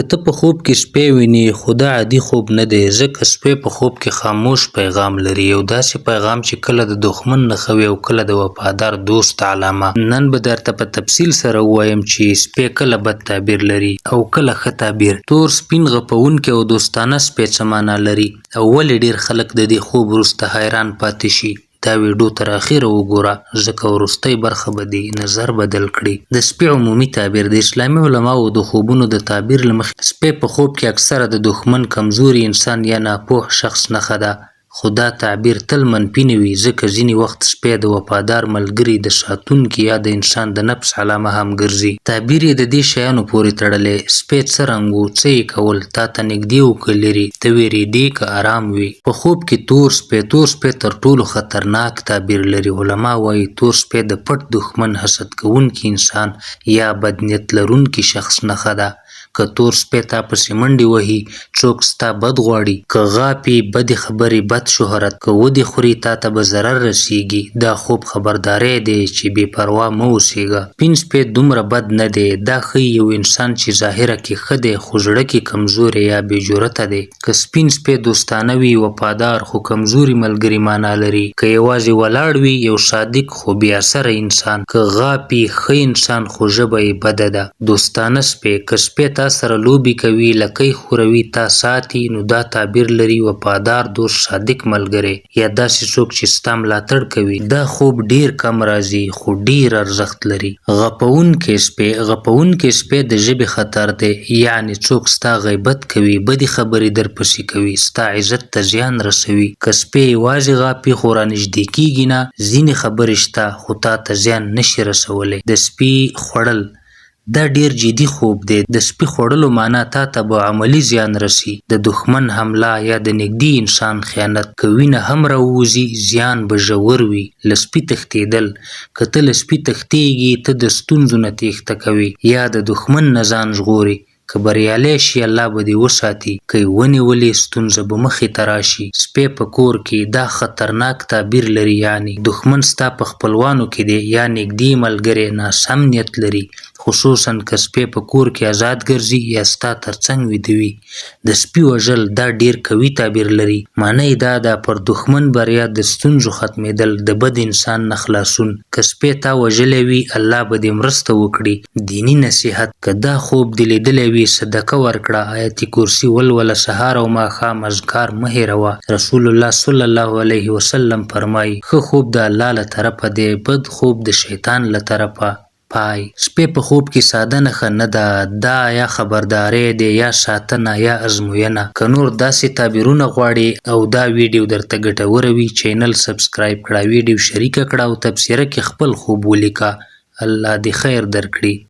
که ته په خوب کې سپی وینې خو دا عادي خوب نه دی، ځکه سپی په خوب کې خاموش پیغام لري، یو داسې پیغام چې کله د دښمن نښه وي او کله د وفادار دوست علامه. نن به درته په تفصیل سره ووایم چې سپی کله بد تعبیر لري او کله ښه تعبیر. تور سپین غپونکی او دوستانه سپی څه معنا لري او ولې ډېر خلک د دې خوب وروسته حیران پاتې شي. دا ویډیو تر اخره وګوره ځکه وروستۍ برخه به دې نظر بدل کړي. د سپي عمومي تعبیر. د اسلامي علماو د خوبونو د تعبیر له مخې سپی په خوب کې اکثره د دښمن، کمزوري انسان یا ناپوه شخص نښه ده، خو دا تعبیر تل منفي نه وي، ځکه ځینې وخت سپی د وفادار ملګري، د ساتونکي یا د انسان د نفس علامه هم ګرځي. تعبیر یې د دې شیانو پورې تړلی: سپی څه رنګ و، څه یې کول، تا ته نږدې و که لرې، ته وېرېدې که ارام وې. په خوب کې تور سپی تر ټولو خطرناک تعبیر لري. علما وایي تور سپی د پټ دښمن، حسد کوونکي انسان یا بدنیت لرونکي شخص نښه ده. که تور سپی تا پسې منډې وهي، څوک ستا بد غواړي، که غاپي، بدې خبرې، بد شهرت، که ودې خوري، تا ته به ضرر رسیږي. دا خوب خبرداری دی چې بې پروا مه اوسېږه. سپین سپی دومره بد نه دی، دا ښایي یو انسان چې ظاهره کې ښه دی خو زړه کې کمزوری یا بې جرأته دی. که سپین سپی دوستانه وي، وفادار خو کمزوري ملګري معنا لري. که یوازې ولاړ وي، یو صادق خو بې اثره انسان. که غاپي، ښه انسان خو ژبه یې بده ده. دوستانه سپی. که سپی تا سره لوبې کوي، لکۍ خوروي، تا ساتي، نو دا تعبیر لري وفادار دوست، صادق ملګری یا داسې څوک چې ستا ملاتړ کوي. دا خوب ډیر کم راځي خو ډیر ارزښت لري. غپونکی سپی. غپونکی سپی د ژبې خطر دی، یعنی څوک ستا غیبت کوي، بدې خبرې درپسې کوي، ستا عزت ته زیان رسوي. که سپی یوازې غاپي خو رانږدې کېږي نه، ځینې خبرې شته خو تا ته زیان نشي رسولی. د سپي خوړل. دا ډیر جدي خوب دی. د سپي خوړلو معنا تا ته به عملي زیان رسي، د دښمن حمله یا د نږدې انسان خیانت. که وینه هم راووځي، زیان به ژور وي. له سپي تښتېدل. که ته له سپي تښتېږي، ته د ستونزو نه تېښته کوې یا د دښمن نه ځان ژغورې. که بریالی شي، الله به دې وساتي، که یې ونیولې، ستونزه به مخې ته راشي. سپی په کور کې. دا خطرناک تعبیر لري، یعنی دښمن ستا په خپلوانو کې دی یا نږدې ملګری ناسم نیت لري، خصوصا که سپی په کور کې آزاد ګرځي یا ستا ترڅنګ ویده وي. د سپي وژل. دا ډیر قوي تعبیر لري. معنی یې دا ده پر دښمن بریا، د ستونزو ختمېدل، د بد انسان نه خلاصون. که سپی تا وژلی وي، الله به دې مرسته وکړي. دیني نصیحت. که دا خوب دې لیدلی وي، صدقه ورکړه، آیت کرسي ولوله، سهار او ماښام اذکار مه هېروه. رسول الله صلی الله علیه وسلم فرمایي ښه خوب د الله له طرفه دی، بد خوب د شیطان له طرفه. پای. سپی په خوب کې ساده نښه نه ده، دا یا خبرداری دی یا ساتنه یا ازموینه. که نور داسې تعبیرونه غواړې او دا ویډیو درته ګټوره وي، چینل سبسکرایب کړه، ویډیو شریکه کړه او تبصره کې خپل خوب ولیکه. الله دې خیر درکړي.